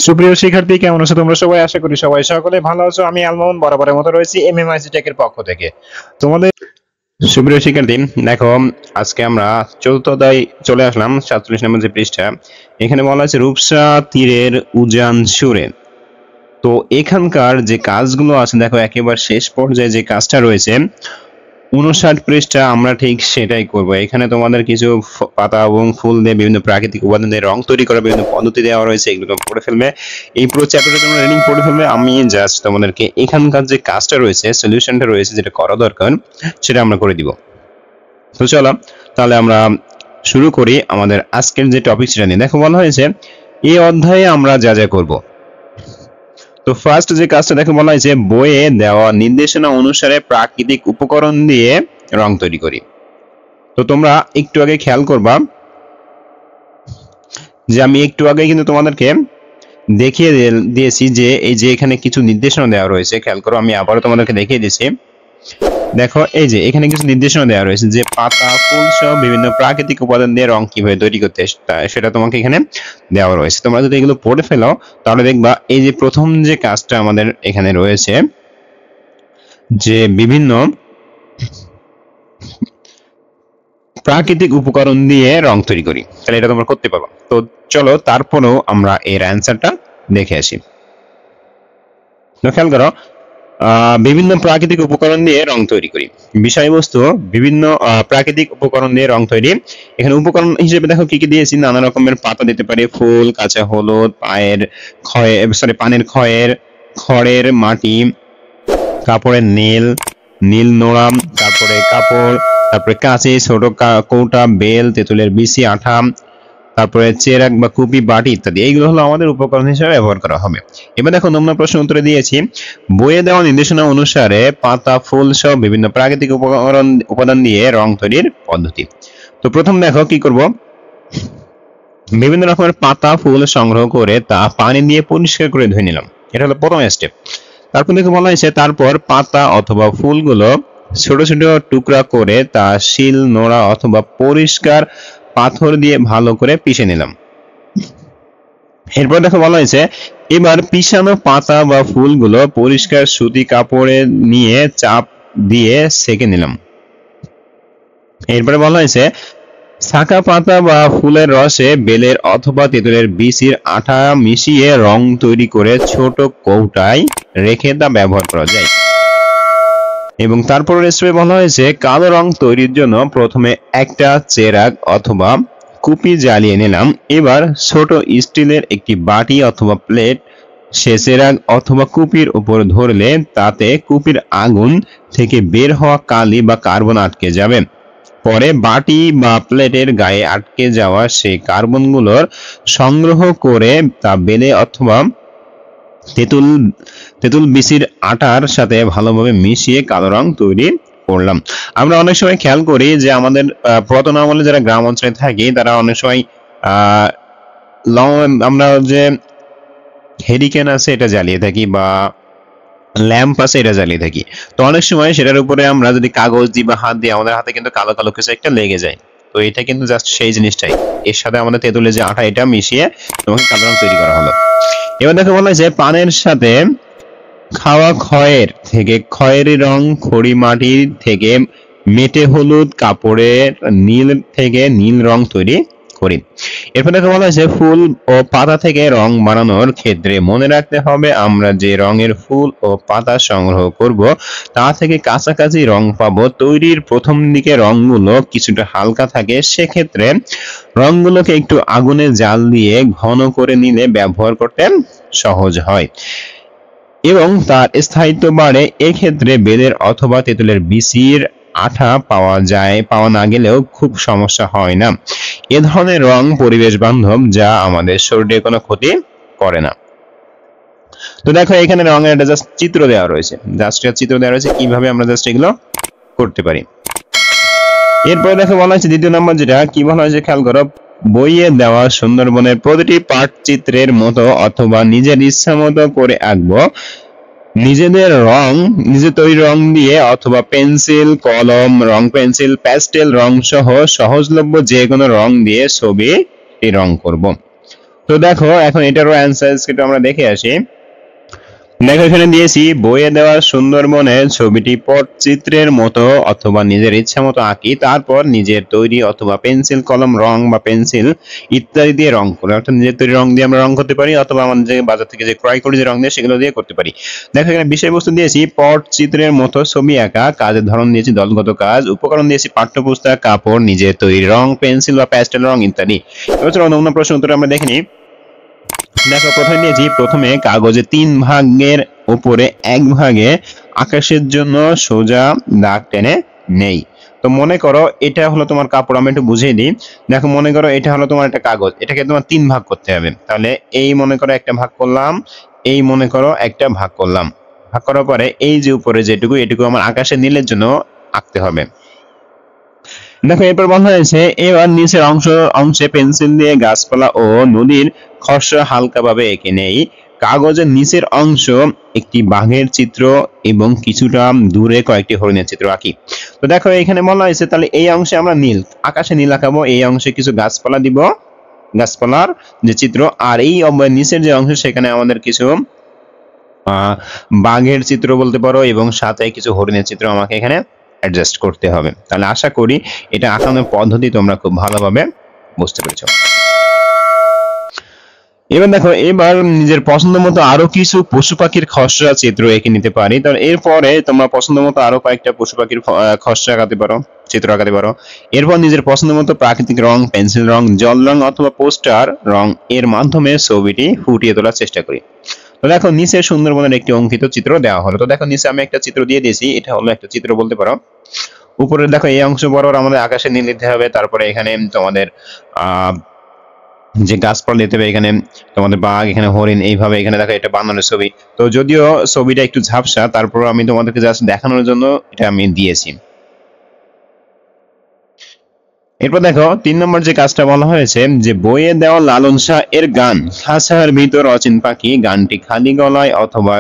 সুপ্রিয় শিক্ষার্থী, কেমন আছো তোমরা সবাই? আশা করি সবাই সকলে ভালো আছো। আমি আলমোহন বরাবরের মতো রয়েছি এমএমআইসি টেকের পক্ষ থেকে তোমাদের। সুপ্রিয় শিক্ষার্থী, দেখো আজকে আমরা চতুর্থ অধ্যায় চলে আসলাম। 47 নম্বর যে পৃষ্ঠা, এখানে বলা আছে রূপসা তীরের উজান সুরে। তো এখানকার যে কাজগুলো আছে দেখো, একেবারে শেষ পর্যায়ে যে কাজটা রয়েছে 59 পৃষ্ঠা, আমরা ঠিক সেটাই করব। এখানে তোমাদের কিছু পাতা এবং ফুল দিয়ে বিভিন্ন প্রাকৃতিক উপাদান দিয়ে রং তৈরি করার বিভিন্ন পদ্ধতি দেওয়া রয়েছে, এগুলো তোমরা পড়ে ফেলবে। এই পুরো চ্যাপ্টারটা তোমরা রিডিং পড়ে ফেলবে। আমি জাস্ট তোমাদেরকে এখানকার যে কাজটা রয়েছে, সলিউশনটা রয়েছে, যেটা করা দরকার সেটা আমরা করে দিব। তো চলো তাহলে আমরা শুরু করি আমাদের আজকের যে টপিক সেটা নিয়ে। দেখো বলা হয়েছে এই অধ্যায়ে আমরা যা যা করব। তো ফার্স্ট যে কাজটা দেখো বলা হয়েছে বইয়ে দেওয়া নির্দেশনা অনুসারে প্রাকৃতিক উপকরণ দিয়ে রং তৈরি করি। তো তোমরা একটু আগে খেয়াল করবা যে আমি একটু আগে কিন্তু তোমাদেরকে দেখিয়ে দিয়েছি যে এই যে এখানে কিছু নির্দেশনা দেওয়া রয়েছে। খেয়াল করো, আমি আবারও তোমাদেরকে দেখিয়ে দিচ্ছি। দেখো এই যে এখানে কিছু নির্দেশনা দেওয়া রয়েছে যে পাতা ফুল সহ বিভিন্ন প্রাকৃতিক উপাদান দিয়ে রং কিভাবে তৈরি করতে, সেটা তোমাকে এখানে দেওয়া রয়েছে। তোমরা যদি এগুলো পড়ে ফেলো তাহলে দেখবা এই যে প্রথম যে কাজটা আমাদের এখানে রয়েছে যে বিভিন্ন প্রাকৃতিক উপকরণ দিয়ে রং তৈরি করি, তাহলে এটা তোমরা করতে পারো। তো চলো তারপরেও আমরা এর অ্যান্সারটা দেখে আসি। খেয়াল করো, বিভিন্ন প্রাকৃতিক উপকরণ দিয়ে রং তৈরি করি। বিষয়বস্তু বিভিন্ন প্রাকৃতিক উপকরণ দিয়ে রং তৈরি। এখানে উপকরণ হিসেবে দেখো কি কি দিয়েছি, নানা রকমের পাতা দিতে পারি, ফুল, কাঁচা হলুদ, পানের খড়ের মাটি, কাপড়ের নীল নোড়া, তারপরে কাপড়, তারপরে কাঁচি, ছোট কৌটা, বেল, তেঁতুলের বিচি, আঠা, তারপরে চেরাক বা কুপি, বাটি ইত্যাদি। এইগুলো হলো আমাদের উপকরণ হিসেবে ব্যবহার করা হবে। এবার দেখো নমুনা প্রশ্ন উত্তরে দিয়েছি বইয়ে দেওয়া নির্দেশনা অনুসারে পাতা ফুল সহ বিভিন্ন প্রাকৃতিক উপাদান দিয়ে রং তৈরির পদ্ধতি। তো প্রথম দেখো কি করব, বিভিন্ন রকমের পাতা ফুল সংগ্রহ করে তা পানি দিয়ে পরিষ্কার করে ধুয়ে নিলাম। এটা হলো প্রথম স্টেপ। তারপর দেখো বলা হয়েছে তারপর পাতা অথবা ফুলগুলো ছোট ছোট টুকরা করে তা শিল, নোড়া অথবা পরিষ্কার পাথর দিয়ে ভালো করে পিষে নিলাম। এরপর দেখো বলা হয়েছে এবার পিষানো পাতা বা ফুলগুলো পরিষ্কার সুতি কাপড়ে নিয়ে চাপ দিয়ে সেকে নিলাম। এরপরে বলা হয়েছে ছাকা পাতা বা ফুলের রসে বেলের অথবা তেঁতুলের বীচির আঠা মিশিয়ে রং তৈরি করে ছোট কৌটায় রেখে তা ব্যবহার করা যায়। এবং তারপর স্টেপে বলা হয়েছে কালো রং তৈরির জন্য প্রথমে একটা চেরাগ অথবা কুপি জ্বালিয়ে নিলাম। এবার ছোট স্টিলের একটি বাটি অথবা প্লেট সে চেরাগ অথবা কুপির উপর ধরলে তাতে কুপির আগুন থেকে বের হওয়া কালি বা কার্বন আটকে যাবে। পরে বাটি বা প্লেটের গায়ে আটকে যাওয়া সেই কার্বনগুলোর সংগ্রহ করে তা বেলে অথবা তেঁতুল বিচির আটার সাথে ভালোভাবে মিশিয়ে কালো রং তৈরি করলাম। আমরা অনেক সময় খেয়াল করি যে আমাদের পুরাতন আমলে যারা গ্রাম অঞ্চলে থাকি তারা অনেক সময় আমরা যে হেরিকেন আছে এটা জ্বালিয়ে থাকি বা ল্যাম্প আছে এটা জ্বালিয়ে থাকি। তো অনেক সময় সেটার উপরে আমরা যদি কাগজ দিই বা হাত দিই আমাদের হাতে কিন্তু কালো কালো কিছু একটা লেগে যায়। তো এটা কিন্তু জাস্ট সেই জিনিসটাই, এর সাথে আমাদের তেঁতুলের যে আটা এটা মিশিয়ে তোমাকে কালো রং তৈরি করা হলো। এবার দেখো বলা হয়েছে পানের সাথে খাওয়া খয়েরি রং, খড়ি মাটি থেকে মেটে হলুদ, কাপড়ের নীল থেকে নীল রং তৈরি করি। এরপর দেখো বলা হয়েছে ফুল ও পাতা থেকে রং বানানোর ক্ষেত্রে মনে রাখতে হবে আমরা যে রঙের ফুল ও পাতা সংগ্রহ করব তা থেকে কাছাকাছি রং পাবো। তৈরির প্রথম দিকে রংগুলো কিছুটা হালকা থাকে, সেক্ষেত্রে রংগুলোকে একটু আগুনে জাল দিয়ে ঘন করে নিলে ব্যবহার করতে সহজ হয় এবং তার স্থায়িত্ব বাড়ে। এক্ষেত্রে বেলের অথবা তেঁতুলের বিচির আঠা পাওয়া না গেলেও খুব সমস্যা হয় না। এ ধরনের রং পরিবেশ বান্ধব, যা আমাদের শরীরে কোনো ক্ষতি করে না। তো দেখো এখানে রঙের একটা জাস্ট চিত্র দেওয়া রয়েছে, কিভাবে আমরা জাস্ট এগুলো করতে পারি। এরপরে দেখো বলা হয়েছে দ্বিতীয় নম্বর যেটা কি বলা হয়েছে খেয়াল করো, বইয়ে দেওয়া সুন্দরবনের প্রতিটি পাটচিত্রের মতো অথবা নিজের ইচ্ছা মতো করে আঁকবো। নিজে তৈরি রং দিয়ে অথবা পেন্সিল, কলম, রং পেন্সিল, প্যাস্টেল রং সহ সহজলভ্য যে কোনো রং দিয়ে ছবিটি রং করব। তো দেখো এখন এটারও অ্যান্সার স্ক্রিপ্ট আমরা দেখে আসি। দেখো এখানে দিয়েছি বইয়ে দেওয়া সুন্দরবনের ছবিটি পটচিত্রের মতো অথবা নিজের ইচ্ছা মতো আঁকি, তারপর নিজের তৈরি অথবা পেন্সিল, কলম, রং বা পেন্সিল ইত্যাদি দিয়ে রং করে। অর্থাৎ নিজের তৈরি রং দিয়ে আমরা রং করতে পারি অথবা আমাদের যে বাজার থেকে যে ক্রয় করি যে রং দিয়ে সেগুলো দিয়ে করতে পারি। দেখো এখানে বিষয়বস্তু দিয়েছি পটচিত্রের মতো ছবি আঁকা, কাজের ধরন দিয়েছি দলগত কাজ, উপকরণ দিয়েছি পাঠ্যপুস্তক, কাপড়, নিজের তৈরি রং, পেন্সিল বা প্যাস্টেল রং ইত্যাদি। এবার চলো অন্য প্রশ্ন উত্তর আমরা দেখে নিই। দেখো প্রথমে দিয়েছি প্রথমে কাগজে 3 ভাগের উপরে 1 ভাগে আকাশের জন্য সোজা দাগ টেনে নেই। তো মনে করো এটা হলো তোমার কাপড়, আমি একটু বুঝিয়ে দিই। দেখো মনে করো এটা হলো তোমার একটা কাগজ, এটাকে তোমার 3 ভাগ করতে হবে। তাহলে এই মনে করো একটা ভাগ করলাম, এই মনে করো একটা ভাগ করলাম। ভাগ করার পরে এই যে উপরে যেটুকু এটুকু আমার আকাশের নীলের জন্য আঁকতে হবে। দেখো এরপর বলা হয়েছে এবার নিচের অংশে পেন্সিল দিয়ে গাছপালা ও নদীর খসড়া হালকাভাবে এঁকে নেই। কাগজের নিচের অংশ একটি বাঘের চিত্র এবং কিছুটা দূরে কয়েকটি হরিণের চিত্র আঁকি। তো দেখো এখানে বলা হয়েছে তাহলে এই অংশে আমরা নীল, আকাশে নীল আঁকাবো, এই অংশে কিছু গাছপালা দিব, গাছপালার যে চিত্র, আর এই নিচের যে অংশ সেখানে আমাদের কিছু বাঘের চিত্র বলতে পারো এবং সাথে কিছু হরিণের চিত্র আমাকে এখানে অ্যাডজাস্ট করতে হবে। তাহলে আশা করি এটা আঁকানোর পদ্ধতি তোমরা খুব ভালোভাবে বুঝতে পেরেছো। এবার দেখো এবার নিজের পছন্দ মতো আরো কিছু পশু পাখির খসড়া চিত্র এঁকে নিতে পারি। তাহলে এরপরে তোমরা পছন্দ মতো আরো কয়েকটা পশু পাখির খসড়া আঁকাতে পারো, চিত্র আঁকাতে পারো। এরপর নিজের পছন্দ মতো প্রাকৃতিক রং, পেন্সিল রং, জল রং অথবা পোস্টার রং এর মাধ্যমে ছবিটি ফুটিয়ে তোলার চেষ্টা করি। তো দেখো নিচে সুন্দরবনের একটি অঙ্কিত চিত্র দেওয়া হলো। তো দেখো নিচে আমি একটা চিত্র দিয়ে দিয়েছি, এটা হলো একটা চিত্র বলতে পারো। উপরে দেখো এই অংশ বরাবর আমাদের আকাশে নীল দিতে হবে, তারপরে এখানে তোমাদের যে গাছপালা দিতে হবে, এখানে তোমাদের বাঘ, এখানে হরিণ, এইভাবে এখানে দেখো এটা বানানোর ছবি। তো যদিও ছবিটা একটু ঝাপসা, তারপর আমি তোমাদেরকে জাস্ট দেখানোর জন্য এটা আমি দিয়েছি। এরপর দেখো 3 নম্বর যে কাজটা বলা হয়েছে যে বইয়ে দেওয়া লালন শাহ এর গান খাঁচার ভিতর অচিন পাখি গানটি খালি গলায় অথবা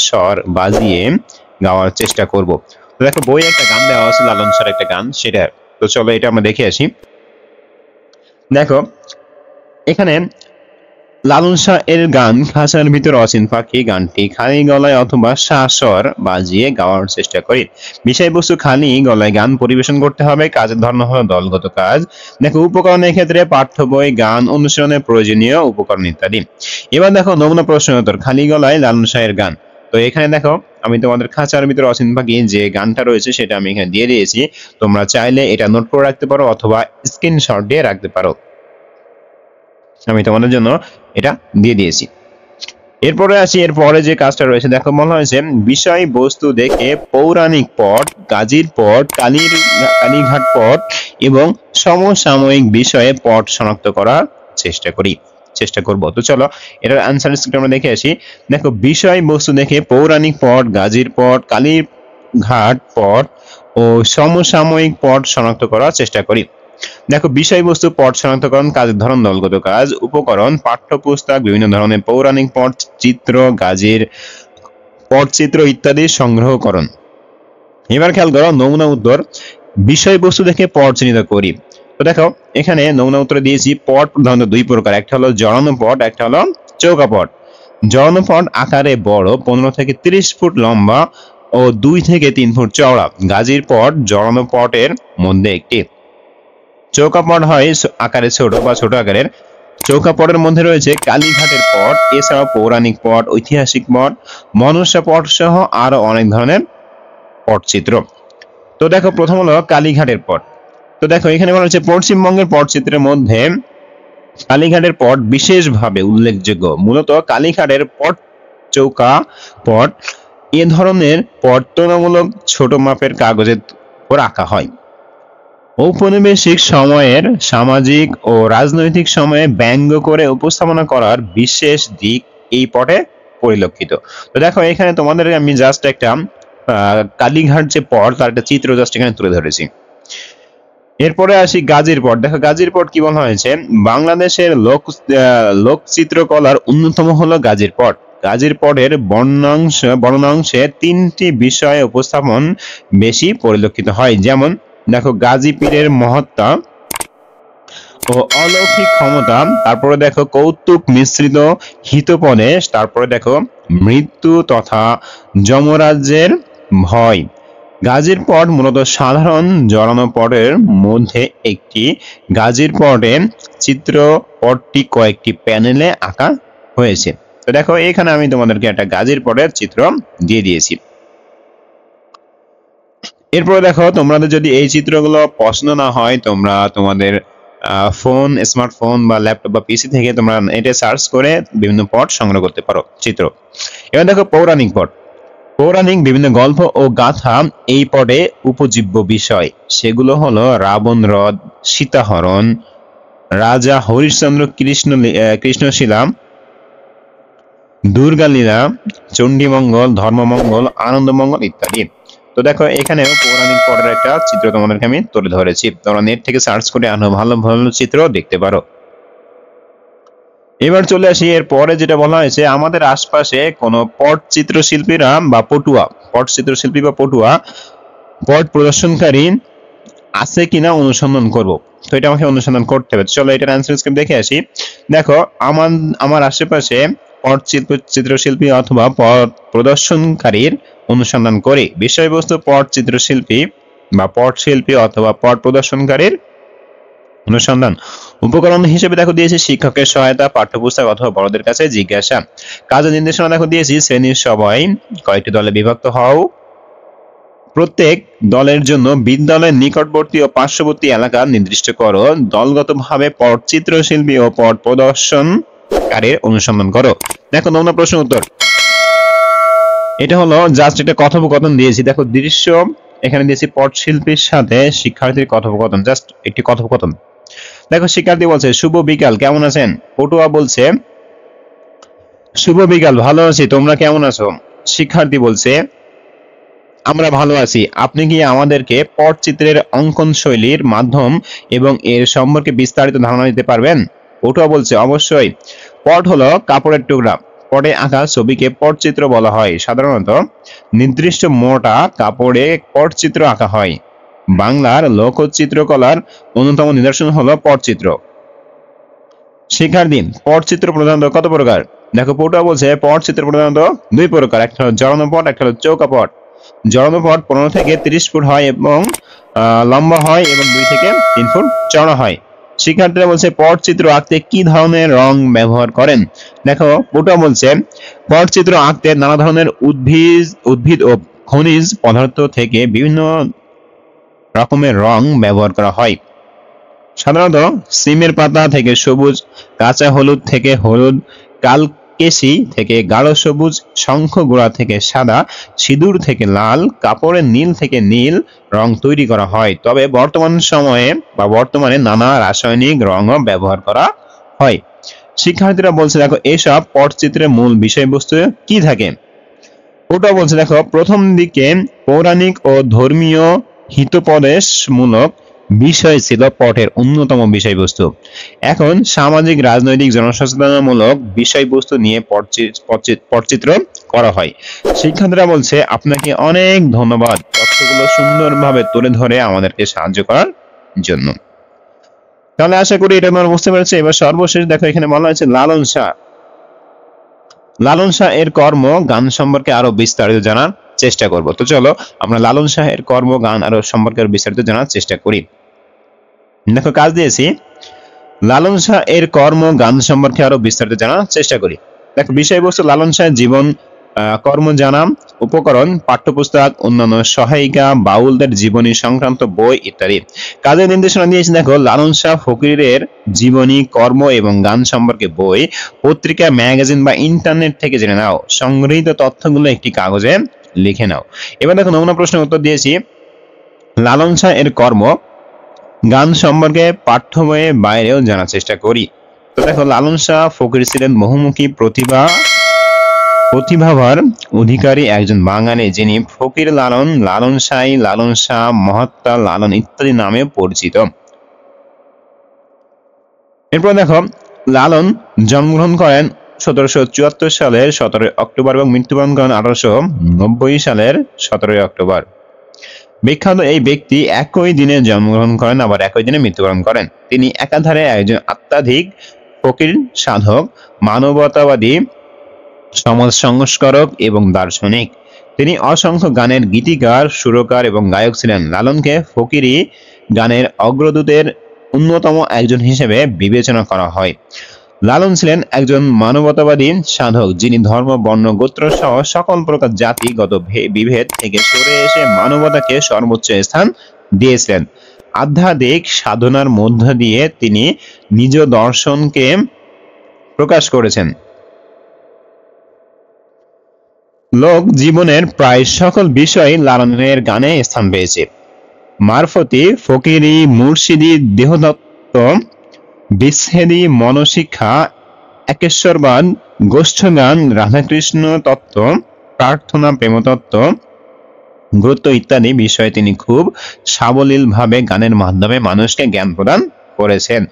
স্বর বাজিয়ে গাওয়ার চেষ্টা করব। তো দেখো বইয়ে একটা গান দেওয়া আছে লালন শাহর একটা গান, সেটা তো চলো এটা আমরা দেখে আসি। দেখো এখানে লালন শাহ এর গান খাঁচার ভিতর অচিন পাখি গানটি খালি গলায় অথবা স্বর বাজিয়ে গাওয়ার চেষ্টা করি। বিষয়বস্তু খালি গলায় গান পরিবেশন করতে হবে, কাজের ধর্ম হলো দলগত কাজ। দেখো উপকরণের ক্ষেত্রে পাঠ্য বই, গান অনুশীলনের প্রয়োজনীয় উপকরণ ইত্যাদি। এবার দেখো নমুনা প্রশ্ন উত্তর খালি গলায় লালন শাহের গান। তো এখানে দেখো আমি তোমাদের খাঁচার ভিতর অচিন পাখি যে গানটা রয়েছে সেটা আমি এখানে দিয়ে দিয়েছি। তোমরা চাইলে এটা নোট করে রাখতে পারো অথবা স্ক্রিনশট দিয়ে রাখতে পারো, আমি তোমাদের জন্য এটা দিয়ে দিয়েছি। এরপরে আসি, এরপরে যে কাজটা রয়েছে দেখো বলা হয়েছে বিষয় বস্তু দেখে পৌরাণিক পট, গাজীর পট, কালীঘাট পট এবং সমসাময়িক বিষয়ে পট শনাক্ত করার চেষ্টা করব। তো চলো এটার আনসার স্ক্রিপ্ট আমরা দেখে আসি। দেখো বিষয় বস্তু দেখে পৌরাণিক পট, গাজীর পট, কালীঘাট পট ও সমসাময়িক পট শনাক্ত করার চেষ্টা করি। দেখো বিষয়বস্তু পট শনাক্তকরণ, কাজের ধরন দলগত কাজ, উপকরণ পাঠ্যপুস্তক, বিভিন্ন ধরনের পৌরাণিক পট চিত্র, গাজীর পটচিত্র ইত্যাদি সংগ্রহকরণ। এবার খেয়াল করো নমুনা উত্তর বিষয়বস্তু দেখে পট চিহ্নিত করি। তো দেখো এখানে নমুনা উত্তর দিয়েছি পট প্রধানত 2 প্রকার, একটা হলো জড়ানো পট, একটা হলো চৌকা পট। জড়ানো পট আকারে বড়, 15 থেকে 30 ফুট লম্বা ও 2 থেকে 3 ফুট চওড়া। গাজীর পট জড়ানো পটের মধ্যে একটি। চৌকা পট হয় আকারে ছোট বা ছোট আকারের। চৌকা পটের মধ্যে রয়েছে কালীঘাটের পট, এছাড়াও পৌরাণিক পট, ঐতিহাসিক পট, মনসা পট সহ আরো অনেক ধরনের পটচিত্র। তো দেখো প্রথম হলো কালীঘাটের পট। তো দেখো এখানে বলা হচ্ছে পশ্চিমবঙ্গের পটচিত্রের মধ্যে কালীঘাটের পট বিশেষভাবে উল্লেখযোগ্য। মূলত কালীঘাটের পট চৌকা পট এ ধরনের পট তুলনামূলক ছোট মাপের কাগজের উপর আঁকা হয়। ঔপনিবেশিক সময়ের সামাজিক ও রাজনৈতিক সময়ে ব্যঙ্গ করে উপস্থাপনা করার বিশেষ দিক এই পটে পরিলক্ষিত। তো দেখো এখানে তোমাদের আমি জাস্ট একটা কালীঘাট যে পট তার একটা চিত্র জাস্ট এখানে তুলে ধরেছি। এরপরে আসি গাজীর পট। দেখো গাজীর পট কি বলা হয়েছে বাংলাদেশের লোকচিত্রকলার অন্যতম হলো গাজীর পট। গাজীর পটের বর্ণাংশে 3টি বিষয় উপস্থাপন বেশি পরিলক্ষিত হয়, যেমন দেখো গাজী পীরের মহত্তা, ও অলৌকিক ক্ষমতা, তারপরে দেখো কৌতুক মিশ্রিত হিতোপদেশ, তারপরে দেখো মৃত্যু তথা যমরাজ্যের ভয়। গাজীর পট মূলত সাধারণ জড়ানো পটের মধ্যে একটি। গাজীর পটে চিত্রপটটি কয়েকটি প্যানেলে আঁকা হয়েছে। তো দেখো এখানে আমি তোমাদেরকে একটা গাজীর পটের চিত্র দিয়ে দিয়েছি। এরপরে দেখো তোমাদের যদি এই চিত্রগুলো পছন্দ না হয়, তোমরা তোমাদের ফোন, স্মার্টফোন বা ল্যাপটপ বা পিসি থেকে তোমরা এটা সার্চ করে বিভিন্ন পট সংগ্রহ করতে পারো চিত্র। এবার দেখো পৌরাণিক পট। পৌরাণিক বিভিন্ন গল্প ও গাথা এই পটে উপজীব্য বিষয়। সেগুলো হলো রাবণ রদ, সীতাহরণ, রাজা হরিশ্চন্দ্র কৃষ্ণশিলা, দুর্গা লীলা, চণ্ডীমঙ্গল, ধর্মমঙ্গল, আনন্দমঙ্গল ইত্যাদি। তো দেখো এখানেও পৌরাণিক পটের একটা চিত্র তোমাদেরকে আমি তুলে ধরেছি। তোমরা নেট থেকে সার্চ করে আরো ভালো ভালো চিত্র দেখতে পারো। এবার চলে আসি এর পরে যেটা বলা হয়েছে, আমাদের আশপাশে কোনো পটচিত্রশিল্পীরা বা পটুয়া, পটচিত্রশিল্পী বা পটুয়া পট প্রদর্শনকারী আছে কিনা অনুসন্ধান করব। তো এটা আমাকে অনুসন্ধান করতে হবে। চলো এটার অ্যান্সার স্ক্রিপ্ট দেখে আসি। দেখো আমার আশেপাশে পটচিত্রশিল্পী অথবা পট প্রদর্শনকারীর অনুসন্ধান করি। বিষয়বস্তু পটচিত্রশিল্পী বা পটশিল্পী অথবা পট প্রদর্শনকারীর অনুসন্ধান। উপকরণ হিসেবে দেখো দিয়েছি শিক্ষকের সহায়তা, পাঠ্যপুস্তক অথবা বড়দের কাছে জিজ্ঞাসা। কাজের নির্দেশনা দেখো দিয়েছি শ্রেণীর সবাই কয়েকটি দলে বিভক্ত হও। প্রত্যেক দলের জন্য বিদ্যালয়ের নিকটবর্তী ও পার্শ্ববর্তী এলাকা নির্দিষ্ট করো। দলগতভাবে পটচিত্রশিল্পী ও পট প্রদর্শনকারীর অনুসন্ধান করো। দেখো নমুনা প্রশ্ন উত্তর। এটা হলো জাস্ট একটা কথোপকথন দিয়েছি। দেখো দৃশ্য এখানে দিয়েছি পটশিল্পীর সাথে শিক্ষার্থীর কথোপকথন, জাস্ট একটি কথোপকথন। দেখো শিক্ষার্থী বলছে শুভ বিকাল, কেমন আছেন? পটুয়া বলছে শুভ বিকাল, ভালো আছি, তোমরা কেমন আছো? শিক্ষার্থী বলছে আমরা ভালো আছি। আপনি কি আমাদেরকে পটচিত্রের অঙ্কন শৈলীর মাধ্যম এবং এর সম্পর্কে বিস্তারিত ধারণা দিতে পারবেন? পটুয়া বলছে অবশ্যই। পট হলো কাপড়ের টুকরা। পটে আঁকা ছবিকে পটচিত্র বলা হয়। সাধারণত নির্দিষ্ট মোটা কাপড়ে পটচিত্র আঁকা হয়। বাংলার লোকচিত্রকলার অন্যতম নিদর্শন হলো পটচিত্র। শিক্ষার্থী পটচিত্র প্রধানত কত প্রকার? দেখো পটুয়া বলছে পটচিত্র প্রধানত দুই প্রকার, একটা হলো জড়ানো পট, একটা হলো চৌকা পট। জড়ানো পট 15 থেকে 30 ফুট হয় এবং লম্বা হয় এবং 2 থেকে 3 ফুট চওড়া হয়। শিক্ষার্থীরা বলছে পটচিত্র আঁকতে কি ধরনের রং ব্যবহার করেন? দেখো পটুয়া বলছে পটচিত্র আঁকতে নানা ধরনের উদ্ভিদ ও খনিজ পদার্থ থেকে বিভিন্ন রকমের রং ব্যবহার করা হয়। সাধারণত সিমের পাতা থেকে সবুজ, কাঁচা হলুদ থেকে হলুদ, কালকেশি থেকে গাঢ় সবুজ, শঙ্খ গুঁড়া থেকে সাদা, সিঁদুর থেকে লাল, কাপড়ের নীল থেকে নীল রং তৈরি করা হয়। তবে বর্তমানে নানা রাসায়নিক রঙও ব্যবহার করা হয়। শিক্ষার্থীরা বলছে দেখো এসব পটচিত্রের মূল বিষয়বস্তু কি থাকে? ওটা বলছে দেখো প্রথম দিকে পৌরাণিক ও ধর্মীয় হিতোপদেশমূলক বিষয় ছিল পটের অন্যতম বিষয়বস্তু। এখন সামাজিক, রাজনৈতিক, জনসচেতনতামূলক বিষয়বস্তু নিয়ে পটচিত্র করা হয়। শিক্ষার্থীরা বলছে আপনাকে অনেক ধন্যবাদ তথ্যগুলো সুন্দরভাবে তুলে ধরে আমাদেরকে সাহায্য করার জন্য। তাহলে আশা করি এটা তোমরা বুঝতে পেরেছো। এবার সর্বশেষ দেখো এখানে বলা হয়েছে লালন শাহ। লালন শাহ এর কর্ম গান সম্পর্কে আরো বিস্তারিত জানার চেষ্টা করব। তো চলো আমরা লালন শাহ এর কর্ম গান আরো সম্পর্কে বিস্তারিত জানার চেষ্টা করি। দেখো কাজ দিয়েছি লালন শাহ এর কর্ম গান সম্পর্কে আরো বিস্তারিত জানার চেষ্টা করি। দেখো বিষয়বস্তু লালন শাহের জীবন, কর্ম জানা, উপকরণ পাঠ্যপুস্তক, অন্যান্য সহায়িকা, বাউলদের জীবনী সংক্রান্ত বই ইত্যাদি। কাজের নির্দেশনা দিয়েছি দেখো লালন শাহ ফকিরের জীবনী, কর্ম এবং গান সম্পর্কে বই, পত্রিকা, ম্যাগাজিন বা ইন্টারনেট থেকে জেনে নাও। সংগৃহীত তথ্যগুলো একটি কাগজে লিখে নাও। এবার দেখো নমুনা প্রশ্নের উত্তর দিয়েছি লালন শাহ এর কর্ম গান সম্পর্কে পাঠ্য বইয়ের বাইরেও জানার চেষ্টা করি। তো দেখো লালন শাহ ফকির ছিলেন বহুমুখী প্রতিভার অধিকারী একজন বাঙালি, যিনি ফকির লালন, লালন শাহী, লালন শাহ, মহাত্মা লালন ইত্যাদি নামে পরিচিত। এরপর দেখো লালন জন্মগ্রহণ করেন 1774 সালের 17 অক্টোবর এবং মৃত্যুবরণ করেন 1890 সালের 17 অক্টোবর। বিখ্যাত এই ব্যক্তি একই দিনে জন্মগ্রহণ করেন আবার একই দিনে মৃত্যুবরণ করেন। তিনি একাধারে একজন আধ্যাত্মিক ফকির, সাধক, মানবতাবাদী, সমাজ সংস্কারক এবং দার্শনিক। তিনি অসংখ্য গানের গীতিকার, সুরকার এবং গায়ক ছিলেন। লালনকে ফকিরি গানের অগ্রদূতের অন্যতম একজন হিসেবে বিবেচনা করা হয়। লালন ছিলেন একজন মানবতাবাদী সাধক, যিনি ধর্ম, বর্ণ, গোত্র সহ সকল প্রকার জাতিগত বিভেদ থেকে সরে এসে মানবতাকে সর্বোচ্চ স্থান দিয়েছিলেন। আধ্যাত্মিক সাধনার মধ্য দিয়ে তিনি নিজ দর্শনকে প্রকাশ করেছেন। লোক জীবনের প্রায় সকল বিষয় লালনের গানে স্থান পেয়েছে। মারফতি, ফকিরি, মুর্শিদি, দেহতত্ত্ব, বিচ্ছেদী, মনশিক্ষা, একেশ্বরবাদ, গোষ্ঠগান, রাধাকৃষ্ণ তত্ত্ব, প্রার্থনা, প্রেমতত্ত্ব, গুরুত্ব ইত্যাদি বিষয়ে তিনি খুব সাবলীলভাবে গানের মাধ্যমে মানুষকে জ্ঞান প্রদান করেছেন।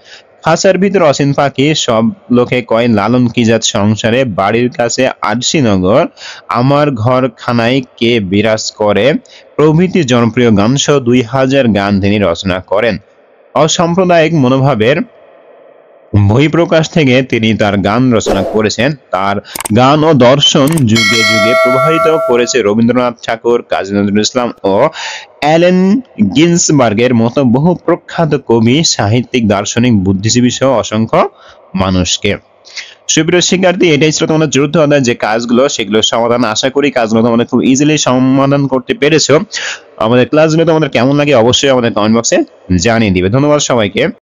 খাঁচার ভিতর অসীম পাখি, সব লোকে কয় লালন কি জাত সংসারে, বাড়ির কাছে আরশিনগর, আমার ঘর খানায় কে বিরাজ করে প্রভৃতি জনপ্রিয় গান সহ 2000 গান তিনি রচনা করেন। অসাম্প্রদায়িক মনোভাবের বহিঃপ্রকাশ থেকে তিনি তার গান রচনা করেছেন। তার গান ও দর্শন যুগে যুগে প্রভাবিত করেছে রবীন্দ্রনাথ ঠাকুর, কাজী নজরুল ইসলাম ও অ্যালেন গিন্সবার্গের মতো বহু প্রখ্যাত কবি, সাহিত্যিক, দার্শনিক, বুদ্ধিজীবী সহ অসংখ্য মানুষকে। সুপ্রিয় শিক্ষার্থী, এটাই ছিল তোমাদের চতুর্থ অধ্যায় যে কাজগুলো, সেগুলো সমাধান আশা করি কাজগুলো তোমাদের খুব ইজিলি সমাধান করতে পেরেছো। আমাদের ক্লাসগুলো তোমাদের কেমন লাগে অবশ্যই আমাদের কমেন্ট বক্সে জানিয়ে দিবে। ধন্যবাদ সবাইকে।